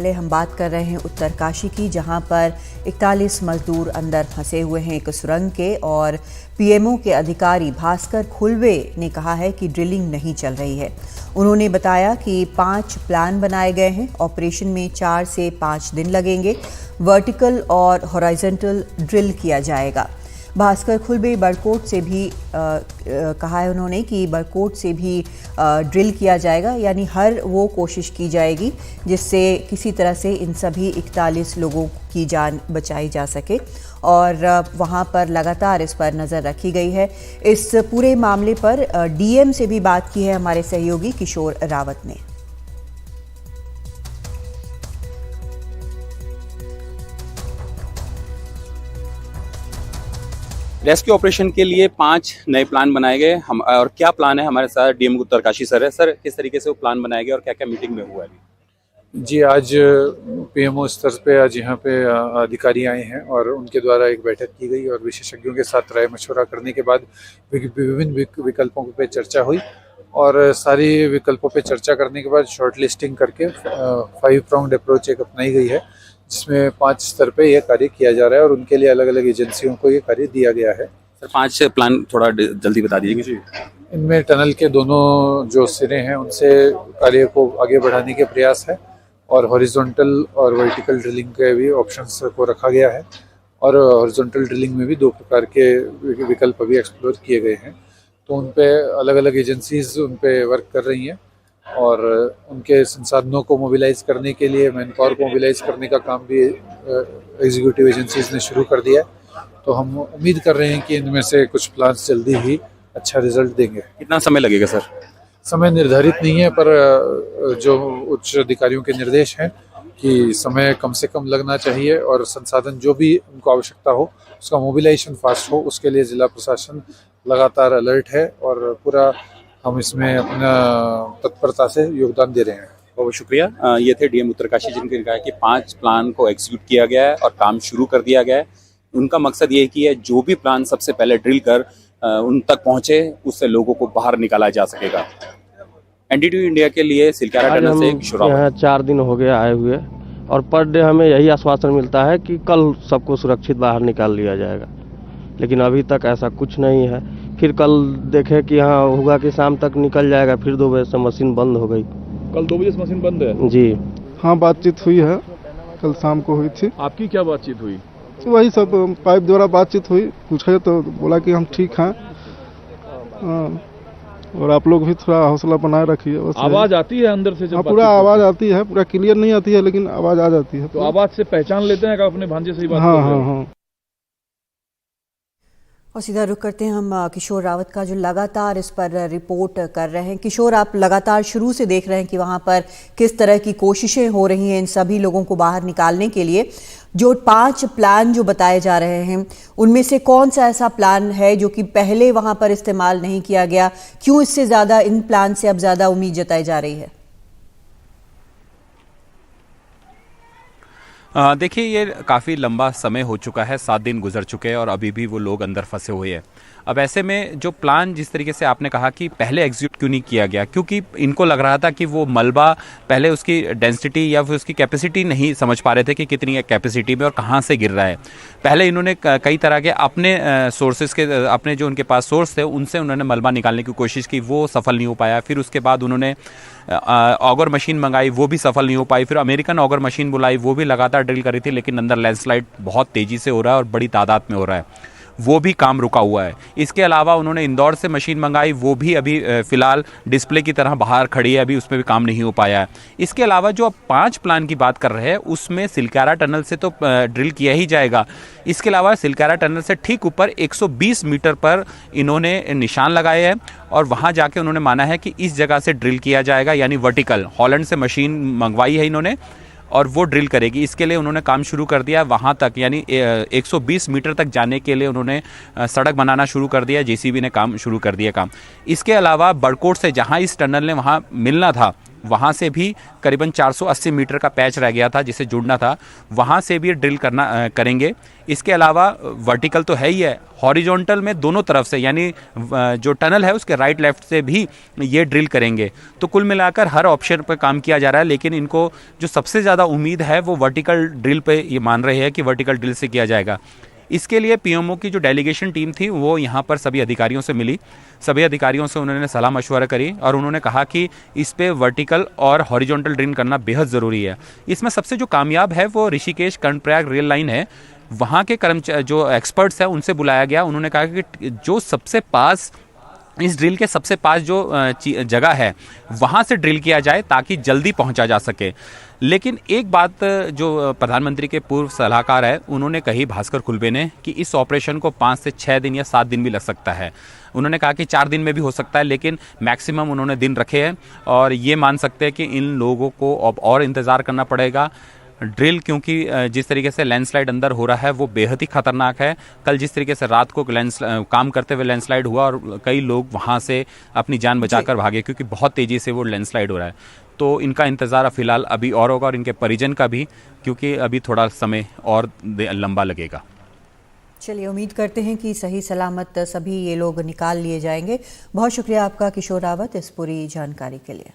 पहले हम बात कर रहे हैं उत्तरकाशी की, जहां पर 41 मजदूर अंदर फंसे हुए हैं एक सुरंग के, और पीएमओ के अधिकारी भास्कर खुलवे ने कहा है कि ड्रिलिंग नहीं चल रही है। उन्होंने बताया कि 5 प्लान बनाए गए हैं, ऑपरेशन में 4 से 5 दिन लगेंगे, वर्टिकल और हॉरिजॉन्टल ड्रिल किया जाएगा। भास्कर खुलवे बड़कोट से भी कहा है उन्होंने कि बड़कोट से भी ड्रिल किया जाएगा, यानी हर वो कोशिश की जाएगी जिससे किसी तरह से इन सभी 41 लोगों की जान बचाई जा सके, और वहाँ पर लगातार इस पर नज़र रखी गई है। इस पूरे मामले पर डीएम से भी बात की है हमारे सहयोगी किशोर रावत ने। रेस्क्यू ऑपरेशन के लिए 5 नए प्लान बनाए गए हम, और क्या प्लान है हमारे साथ डीएम उत्तरकाशी सर है। सर, किस तरीके से वो प्लान बनाए गए और क्या क्या मीटिंग में हुआ है? जी, आज पीएमओ स्तर पे आज यहाँ पे अधिकारी आए हैं और उनके द्वारा एक बैठक की गई और विशेषज्ञों के साथ राय मशवरा करने के बाद विभिन्न विकल्पों पे चर्चा हुई, और सारी विकल्पों पे चर्चा करने के बाद शॉर्ट लिस्टिंग करके 5 प्राउंड अप्रोच एक अपनाई गई है, जिसमें 5 स्तर पे ये कार्य किया जा रहा है और उनके लिए अलग अलग एजेंसियों को ये कार्य दिया गया है। सर, 5 प्लान थोड़ा जल्दी बता दीजिए। इनमें टनल के दोनों जो सिरे हैं उनसे कार्य को आगे बढ़ाने के प्रयास है, और हॉरिजॉन्टल और वर्टिकल ड्रिलिंग के भी ऑप्शंस को रखा गया है, और हॉरिजॉन्टल ड्रिलिंग में भी 2 प्रकार के विकल्प अभी एक्सप्लोर किए गए हैं। तो उन पे अलग अलग एजेंसीज उन पे वर्क कर रही हैं, और उनके संसाधनों को मोबिलाइज करने के लिए, मैन पावर को मोबिलाइज करने का काम भी एग्जीक्यूटिव एजेंसीज ने शुरू कर दिया है। तो हम उम्मीद कर रहे हैं कि इनमें से कुछ प्लान्स जल्दी ही अच्छा रिजल्ट देंगे। कितना समय लगेगा सर? समय निर्धारित नहीं है, पर जो उच्च अधिकारियों के निर्देश हैं कि समय कम से कम लगना चाहिए और संसाधन जो भी उनको आवश्यकता हो उसका मोबिलाइजेशन फास्ट हो, उसके लिए जिला प्रशासन लगातार अलर्ट है, और पूरा हम इसमें अपना तत्परता से योगदान दे रहे हैं। बहुत शुक्रिया। ये थे डीएम उत्तरकाशी, जिनके कहा कि 5 प्लान को एग्जीक्यूट किया गया है और काम शुरू कर दिया गया है। उनका मकसद ये कि जो भी प्लान सबसे पहले ड्रिल कर उन तक पहुंचे, उससे लोगों को बाहर निकाला जा सकेगा। एनडीटीवी इंडिया के लिए सिलकारा टनल से किशोर रावत। यहाँ 4 दिन हो गया आए हुए, और पर डे हमें यही आश्वासन मिलता है कि कल सबको सुरक्षित बाहर निकाल लिया जाएगा, लेकिन अभी तक ऐसा कुछ नहीं है। फिर कल देखे कि यहाँ होगा कि शाम तक निकल जाएगा, फिर 2 बजे से मशीन बंद हो गई। कल 2 बजे से मशीन बंद है जी हाँ, बातचीत हुई है, कल शाम को हुई थी। आपकी क्या बातचीत हुई? तो वही सब पाइप द्वारा बातचीत हुई, पूछे तो बोला कि हम ठीक हैं, और आप लोग भी थोड़ा हौसला बनाए रखिए। आवाज आती है अंदर से? जब पूरा आवाज आती है, पूरा क्लियर नहीं आती है लेकिन आवाज आ जाती है। तो आवाज से पहचान लेते हैं कि अपने भांजे से ही बात हाँ कर रहे हैं? हाँ हाँ। और सीधा रुख करते हैं हम किशोर रावत का, जो लगातार इस पर रिपोर्ट कर रहे हैं। किशोर, आप लगातार शुरू से देख रहे हैं कि वहां पर किस तरह की कोशिशें हो रही हैं इन सभी लोगों को बाहर निकालने के लिए। जो 5 प्लान जो बताए जा रहे हैं, उनमें से कौन सा ऐसा प्लान है जो कि पहले वहां पर इस्तेमाल नहीं किया गया? क्यों इससे ज़्यादा इन प्लान से अब ज़्यादा उम्मीद जताई जा रही है? देखिए, ये काफ़ी लंबा समय हो चुका है, 7 दिन गुजर चुके हैं और अभी भी वो लोग अंदर फंसे हुए हैं। अब ऐसे में जो प्लान, जिस तरीके से आपने कहा कि पहले एग्जीक्यूट क्यों नहीं किया गया, क्योंकि इनको लग रहा था कि वो मलबा पहले उसकी डेंसिटी या फिर उसकी कैपेसिटी नहीं समझ पा रहे थे कि कितनी है कैपेसिटी में और कहाँ से गिर रहा है। पहले इन्होंने कई तरह के अपने सोर्सेज के, अपने जो उनके पास सोर्स थे उनसे उन्होंने मलबा निकालने की कोशिश की, वो सफल नहीं हो पाया। फिर उसके बाद उन्होंने ऑगर मशीन मंगाई, वो भी सफल नहीं हो पाई। फिर अमेरिकन ऑगर मशीन बुलाई, वो भी लगातार ड्रिल करी थी, लेकिन अंदर लैंडस्लाइड बहुत तेज़ी से हो रहा है और बड़ी तादाद में हो रहा है, वो भी काम रुका हुआ है। इसके अलावा उन्होंने इंदौर से मशीन मंगाई, वो भी अभी फ़िलहाल डिस्प्ले की तरह बाहर खड़ी है, अभी उसमें भी काम नहीं हो पाया है। इसके अलावा जो अब 5 प्लान की बात कर रहे हैं, उसमें सिलकारा टनल से तो ड्रिल किया ही जाएगा। इसके अलावा सिलकारा टनल से ठीक ऊपर 120 मीटर पर इन्होंने निशान लगाए हैं, और वहाँ जाके उन्होंने माना है कि इस जगह से ड्रिल किया जाएगा, यानी वर्टिकल। हॉलैंड से मशीन मंगवाई है इन्होंने और वो ड्रिल करेगी। इसके लिए उन्होंने काम शुरू कर दिया वहाँ तक, यानी 120 मीटर तक जाने के लिए उन्होंने सड़क बनाना शुरू कर दिया। जेसीबी ने काम शुरू कर दिया काम। इसके अलावा बड़कोट से जहाँ इस टनल ने वहाँ मिलना था, वहाँ से भी करीबन 480 मीटर का पैच रह गया था जिसे जुड़ना था, वहाँ से भी ड्रिल करेंगे। इसके अलावा वर्टिकल तो है ही है, हॉरिजॉन्टल में दोनों तरफ से, यानी जो टनल है उसके राइट लेफ्ट से भी ये ड्रिल करेंगे। तो कुल मिलाकर हर ऑप्शन पर काम किया जा रहा है, लेकिन इनको जो सबसे ज़्यादा उम्मीद है वो वर्टिकल ड्रिल पे ये मान रहे हैं कि वर्टिकल ड्रिल से किया जाएगा। इसके लिए पीएमओ की जो डेलीगेशन टीम थी वो यहाँ पर सभी अधिकारियों से मिली, सभी अधिकारियों से उन्होंने सलाह मशवरा करी और उन्होंने कहा कि इस पे वर्टिकल और हॉरिजॉन्टल ड्रिल करना बेहद ज़रूरी है। इसमें सबसे जो कामयाब है वो ऋषिकेश कर्णप्रयाग रेल लाइन है। वहाँ के कर्मचारी जो एक्सपर्ट्स हैं उनसे बुलाया गया, उन्होंने कहा कि जो सबसे पास, इस ड्रिल के सबसे पास जो जगह है वहाँ से ड्रिल किया जाए ताकि जल्दी पहुँचा जा सके। लेकिन एक बात जो प्रधानमंत्री के पूर्व सलाहकार है उन्होंने कही, भास्कर खुल्बे ने, कि इस ऑपरेशन को 5 से 6 दिन या 7 दिन भी लग सकता है। उन्होंने कहा कि 4 दिन में भी हो सकता है, लेकिन मैक्सिमम उन्होंने दिन रखे हैं और ये मान सकते हैं कि इन लोगों को अब और इंतज़ार करना पड़ेगा। ड्रिल, क्योंकि जिस तरीके से लैंडस्लाइड अंदर हो रहा है वो बेहद ही खतरनाक है। कल जिस तरीके से रात को काम करते हुए लैंडस्लाइड हुआ और कई लोग वहाँ से अपनी जान बचाकर भागे क्योंकि बहुत तेज़ी से वो लैंडस्लाइड हो रहा है। तो इनका इंतज़ार फिलहाल अभी और होगा और इनके परिजन का भी, क्योंकि अभी थोड़ा समय और लंबा लगेगा। चलिए, उम्मीद करते हैं कि सही सलामत सभी ये लोग निकाल लिए जाएंगे। बहुत शुक्रिया आपका किशोर रावत इस पूरी जानकारी के लिए।